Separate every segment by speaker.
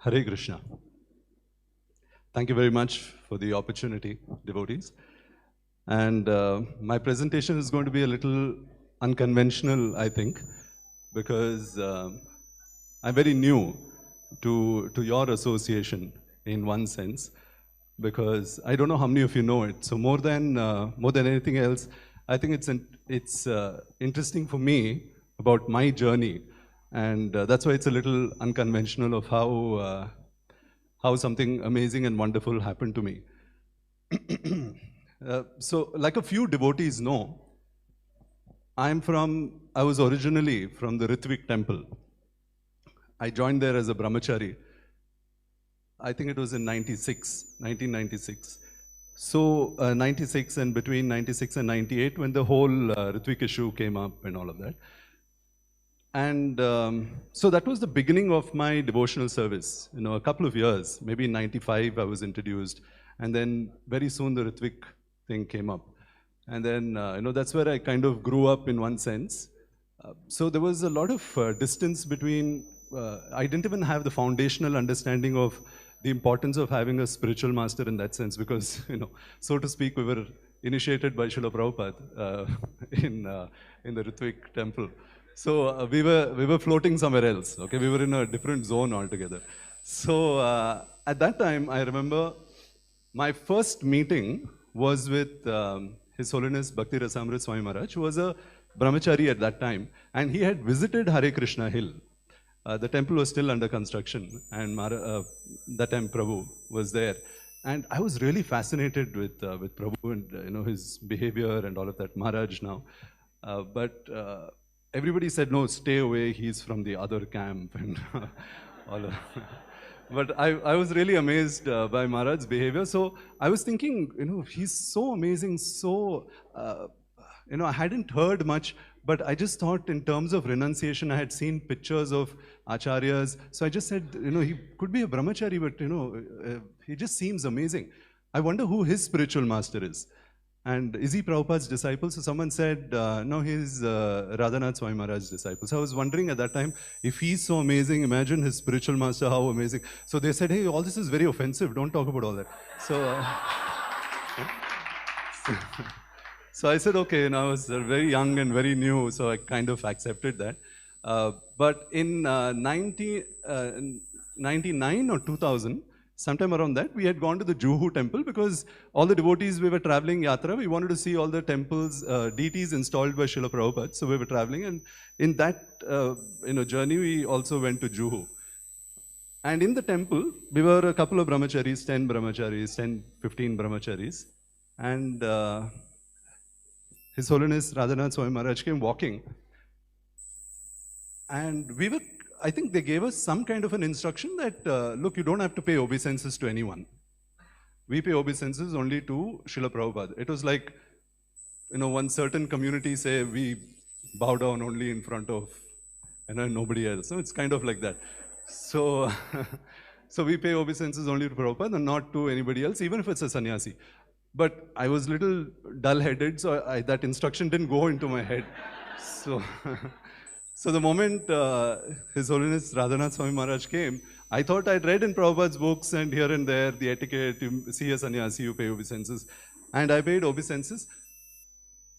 Speaker 1: Hare Krishna. Thank you very much for the opportunity, devotees. And my presentation is going to be a little unconventional, I think, because I'm very new to your association in one sense, because I don't know how many of you know it. So more than anything else, I think it's interesting for me about my journey, and that's why it's a little unconventional of how something amazing and wonderful happened to me. So, like a few devotees know, I was originally from the Ritvik temple. I joined there as a brahmachari. I think it was in 1996. So, 96 and between 96 and 98, when the whole Ritvik issue came up and all of that. And so that was the beginning of my devotional service. You know, a couple of years, maybe in 95 I was introduced. And then very soon the Ritvik thing came up. And then, that's where I kind of grew up in one sense. So there was a lot of distance between, I didn't even have the foundational understanding of the importance of having a spiritual master in that sense, because, so to speak, we were initiated by Srila Prabhupada in the Ritvik temple. So we were floating somewhere else, okay? We were in a different zone altogether. So at that time, I remember my first meeting was with His Holiness Bhakti Rasamrit Swami Maharaj, who was a brahmachari at that time, and he had visited Hare Krishna Hill. The temple was still under construction, and that time Prabhu was there. And I was really fascinated with Prabhu and his behavior and all of that. Maharaj now, but everybody said, no, stay away, he's from the other camp and all of But I was really amazed by Maharaj's behavior. So I was thinking, he's so amazing, so, I hadn't heard much, but I just thought in terms of renunciation, I had seen pictures of acharyas. So I just said, he could be a brahmachari, but, he just seems amazing. I wonder who his spiritual master is. And is he Prabhupada's disciple? So someone said, no, he's Radhanath Swami Maharaj's disciple. So I was wondering at that time, if he's so amazing, imagine his spiritual master, how amazing. So they said, hey, all this is very offensive. Don't talk about all that. So I said, okay, and I was very young and very new, so I kind of accepted that. But in 99 or 2000, sometime around that, we had gone to the Juhu temple because all the devotees, we were traveling yatra. We wanted to see all the temples, deities installed by Srila Prabhupada. So we were traveling, and in that journey, we also went to Juhu. And in the temple, we were a couple of brahmacharis, 10, 15 brahmacharis. And His Holiness Radhanath Swami Maharaj came walking. And I think they gave us some kind of an instruction that, look, you don't have to pay obeisances to anyone. We pay obeisances only to Srila Prabhupada. It was like, one certain community say, we bow down only in front of nobody else. So it's kind of like that. So, so we pay obeisances only to Prabhupada and not to anybody else, even if it's a sannyasi. But I was a little dull-headed, so that instruction didn't go into my head. So, so the moment His Holiness Radhanath Swami Maharaj came, I thought I'd read in Prabhupada's books and here and there, the etiquette, you see a sannyasi, you pay obeisances. And I paid obeisances.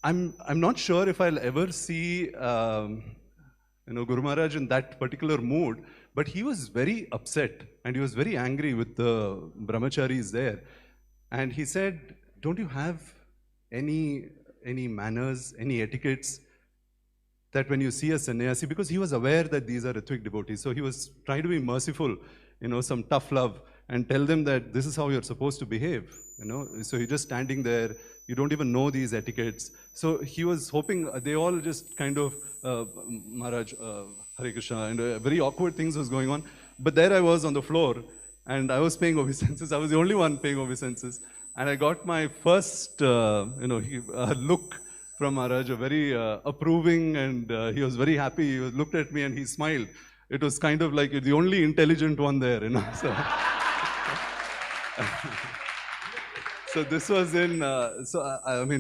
Speaker 1: I'm not sure if I'll ever see Guru Maharaj in that particular mood, but he was very upset and he was very angry with the brahmacharis there. And he said, don't you have any manners, any etiquettes, that when you see a sannyasi, because he was aware that these are Ritvik devotees, so he was trying to be merciful, some tough love, and tell them that this is how you're supposed to behave, So you're just standing there, you don't even know these etiquettes. So he was hoping, they all just kind of, Maharaj, Hare Krishna, and very awkward things was going on. But there I was on the floor, and I was paying obeisances. I was the only one paying obeisances. And I got my first, look from Maharaj, a very approving, and he was very happy. He looked at me and he smiled. It was kind of like the only intelligent one there, So, so this was in,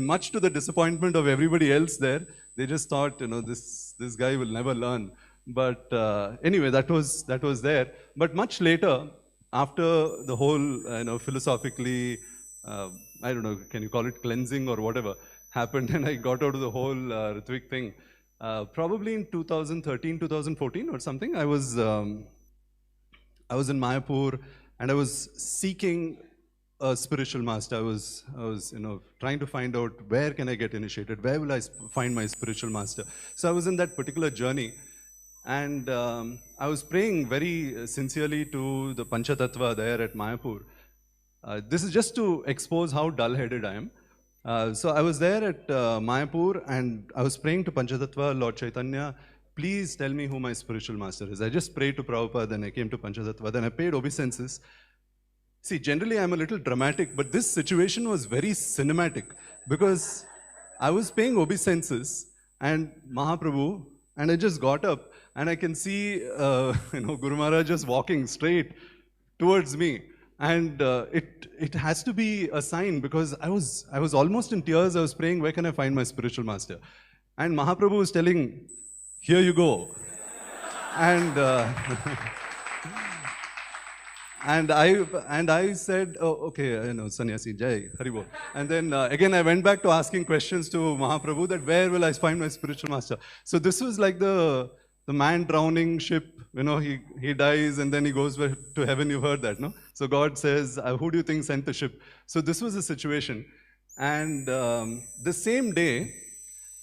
Speaker 1: much to the disappointment of everybody else there, they just thought, this guy will never learn. But anyway, that was there. But much later, after the whole, philosophically, I don't know, can you call it cleansing or whatever, happened, and I got out of the whole Ritwik thing. Probably in 2013, 2014 or something, I was in Mayapur and I was seeking a spiritual master. I was, trying to find out where can I get initiated, where will I find my spiritual master. So I was in that particular journey, and I was praying very sincerely to the Panchatattva there at Mayapur. This is just to expose how dull-headed I am. So I was there at Mayapur, and I was praying to Panchatattva, Lord Chaitanya, please tell me who my spiritual master is. I just prayed to Prabhupada, then I came to Panchatattva, then I paid obeisances. See, generally I'm a little dramatic, but this situation was very cinematic because I was paying obeisances and Mahaprabhu, and I just got up and I can see Guru Maharaj just walking straight towards me. And it has to be a sign because I was almost in tears. I was praying, where can I find my spiritual master? And Mahaprabhu was telling, here you go. And and I said, oh, okay, sannyasi, jai, Haribol. And then again, I went back to asking questions to Mahaprabhu that where will I find my spiritual master? So this was like the man drowning ship, he dies and then he goes to heaven. You've heard that, no? So God says, who do you think sent the ship? So this was the situation. And the same day,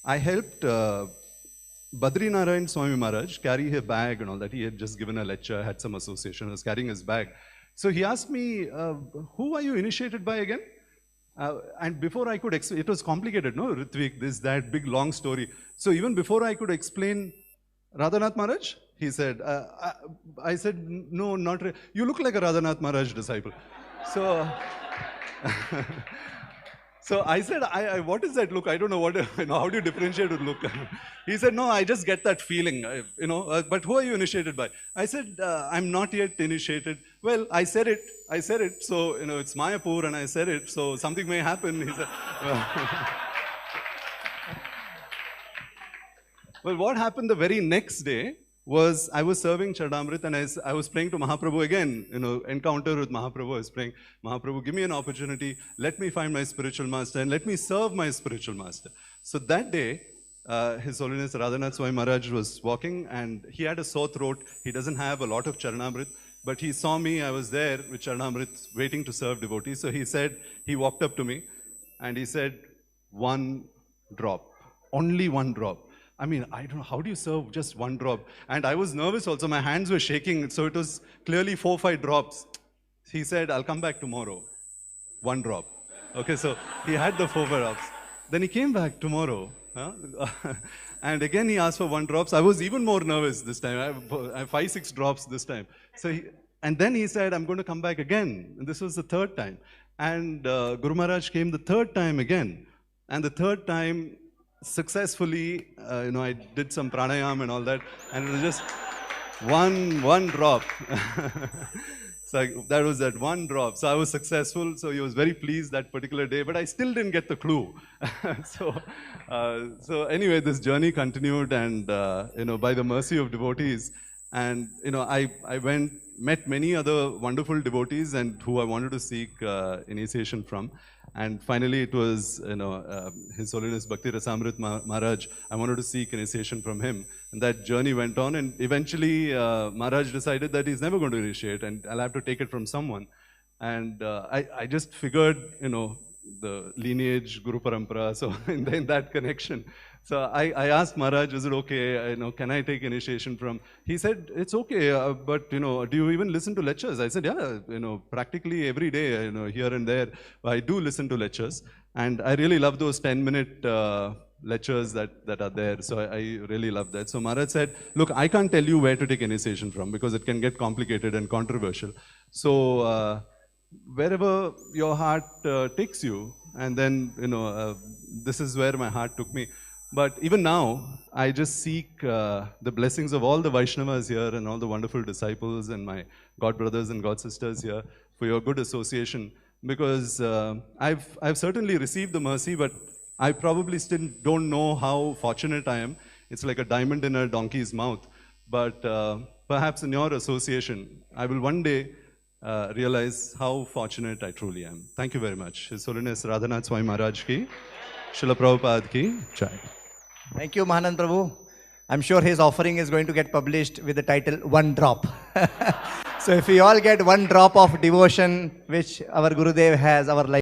Speaker 1: I helped Badri Narayan Swami Maharaj carry a bag and all that. He had just given a lecture, had some association, was carrying his bag. So he asked me, who are you initiated by again? And before I could explain, it was complicated, no? Ritwik, this, that, big, long story. So even before I could explain, Radhanath Maharaj? He said, I said, no, not really. You look like a Radhanath Maharaj disciple. So, so I said, what is that look? I don't know what, how do you differentiate with look? He said, no, I just get that feeling, but who are you initiated by? I said, I'm not yet initiated. Well, I said it, so, it's Mayapur and I said it, so something may happen. He said, well, what happened the very next day was I was serving Charanamrit and I was praying to Mahaprabhu again, encounter with Mahaprabhu. I was praying, Mahaprabhu, give me an opportunity, let me find my spiritual master and let me serve my spiritual master. So that day, His Holiness Radhanath Swami Maharaj was walking and he had a sore throat. He doesn't have a lot of Charanamrit, but he saw me, I was there with Charanamrit waiting to serve devotees. So he walked up to me and he said, one drop, only one drop. I mean, I don't know, how do you serve just one drop? And I was nervous also, my hands were shaking, so it was clearly 4 or 5 drops. He said, I'll come back tomorrow. One drop. Okay, so he had the 4 drops. Then he came back tomorrow. And again he asked for 1 drop. So I was even more nervous this time. I have 5, 6 drops this time. And then he said, I'm going to come back again. And this was the 3rd time. And Guru Maharaj came the 3rd time again. And the 3rd time, successfully, I did some pranayam and all that, and it was just one drop. So that was that 1 drop. So I was successful. So he was very pleased that particular day, but I still didn't get the clue. So anyway, this journey continued, and by the mercy of devotees, and I met many other wonderful devotees and who I wanted to seek initiation from. And finally, it was, His Holiness Bhakti Rasamrit Maharaj. I wanted to seek initiation from him. And that journey went on. And eventually, Maharaj decided that he's never going to initiate and I'll have to take it from someone. And I just figured, the lineage, Guru Parampara, so in that connection. So I asked Maharaj, is it okay, can I take initiation from? He said, it's okay, but do you even listen to lectures? I said, yeah, practically every day, here and there, I do listen to lectures. And I really love those 10-minute lectures that are there. So I really love that. So Maharaj said, look, I can't tell you where to take initiation from because it can get complicated and controversial. So wherever your heart takes you, and then, this is where my heart took me. But even now, I just seek the blessings of all the Vaishnavas here and all the wonderful disciples and my God brothers and God sisters here for your good association. Because I've certainly received the mercy, but I probably still don't know how fortunate I am. It's like a diamond in a donkey's mouth. But perhaps in your association, I will one day realize how fortunate I truly am. Thank you very much. His Holiness Radhanath Swami Maharaj ki, Srila Prabhupada ki jai.
Speaker 2: Thank you, Mahanand Prabhu. I'm sure his offering is going to get published with the title One Drop. So if we all get one drop of devotion, which our Gurudev has, our life